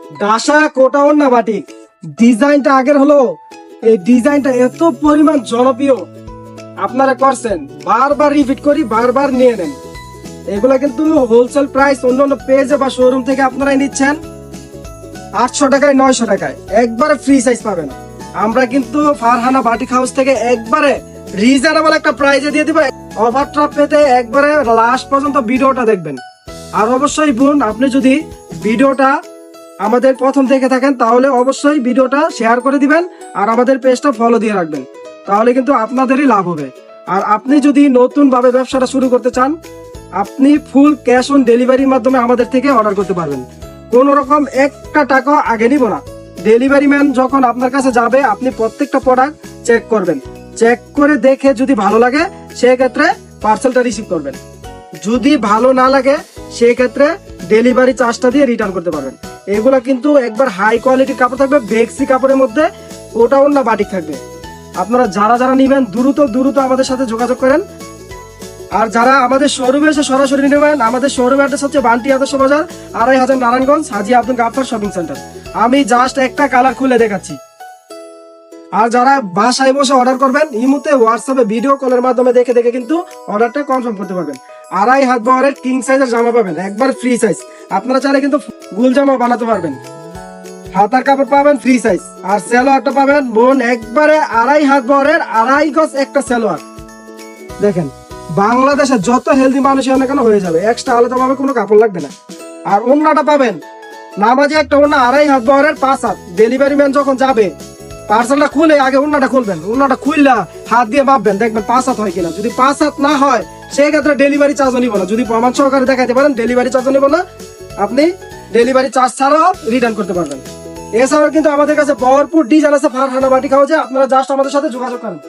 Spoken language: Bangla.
ডাসা কোটা ওন্না বাটিক ডিজাইনটা আগের হলো, এই ডিজাইনটা এত পরিমাণ জনপ্রিয় আপনারা করছেন, বারবার রিপিট করি, বারবার নিয়ে নেন। এগুলা কিন্তু হোলসেল প্রাইস অন্যান্য পেজে বা শোরুম থেকে আপনারাই নিচ্ছেন 800 টাকায় 900 টাকায়, একবারে ফ্রি সাইজ পাবেন। আমরা কিন্তু ফারহানা বাটিক হাউস থেকে একবারে রিজনেবল একটা প্রাইজে দিয়ে দিব। অফারটা পেতে একবারে লাস্ট পর্যন্ত ভিডিওটা দেখবেন। আর অবশ্যই বোন, আপনি যদি ভিডিওটা আমাদের প্রথম থেকে থাকেন তাহলে অবশ্যই ভিডিওটা শেয়ার করে দিবেন আর আমাদের পেজটা ফলো দিয়ে রাখবেন, তাহলে কিন্তু আপনাদেরই লাভ হবে। আর আপনি যদি নতুন ভাবে ব্যবসাটা শুরু করতে চান, আপনি ফুল ক্যাশ অন ডেলিভারির মাধ্যমে আমাদের থেকে অর্ডার করতে পারবেন। কোন রকম একটা টাকা আগে নিব না। ডেলিভারি ম্যান যখন আপনার কাছে যাবে, আপনি প্রত্যেকটা প্রোডাক্ট চেক করবেন, চেক করে দেখে যদি ভালো লাগে সেক্ষেত্রে পার্সেলটা রিসিভ করবেন। যদি ভালো না লাগে সেক্ষেত্রে ডেলিভারি চার্জটা দিয়ে রিটার্ন করতে পারবেন। এগুলা কিন্তু একবার হাই কোয়ালিটির কাপড় থাকবে, বেক্সি কাপড়ের মধ্যে, ওটা অন্য বাটিক থাকবে। আপনারা যারা যারা নিবেন দ্রুত আমাদের সাথে যোগাযোগ করেন। আর যারা আমাদের শোরুমে এসে সরাসরি নেবেন, আমাদের শোরুম অ্যাড্রেস হচ্ছে বান্টি আদর্শ বাজার, 2500 নারায়ণগঞ্জ, হাজী আব্দুল গাফফার শপিং সেন্টার। আমি জাস্ট একটা কালার খুলে দেখাচ্ছি। আর যারা বাসায় বসে অর্ডার করবেন, ইমুতে হোয়াটসঅ্যাপে ভিডিও কলের মাধ্যমে দেখে দেখে কিন্তু অর্ডারটা কনফার্ম করতে পারবেন। 2.5 হাত বহরের কিং সাইজের জামা পাবেন, একবার ফ্রি সাইজ। আপনারা চাইলে কিন্তু গুল জামা বানাতে পারবেন। হাতার কাপড় পাবেন ফ্রি সাইজ, আর সালোয়ারটা পাবেন বোন একবারে 2.5 হাত বহরের 2.5 গজ একটা সালোয়ার। দেখেন, বাংলাদেশে যত হেলদি মানুষ হয় না কেন হয়ে যাবে, এক্সট্রা আলাদা ভাবে কোনো কাপড় লাগবে না। আর ওন্নাটা পাবেন নামাজি একটা ওন্না 2.5 হাত বহরের 5 হাত। ডেলিভারি ম্যান যখন যাবে পার্সেলটা খুলে আগে ওন্নাটা খুলবেন, ওন্নাটা খুললা হাত দিয়ে মাপবেন, দেখবেন 5 হাত হয় কিনা। যদি 5 হাত না হয় সেক্ষেত্রে ডেলিভারি চার্জও নিব না। যদি প্রমাণ সহকারে দেখাতে পারেন ডেলিভারি চার্জও নিব না, আপনি ডেলিভারি চার্জ ছাড়াও রিটার্ন করতে পারবেন। এছাড়াও কিন্তু আমাদের কাছে ভরপুর ডিজাইন আছে ফারহানা বাটিক হাউসে, আপনারা জাস্ট আমাদের সাথে যোগাযোগ করেন।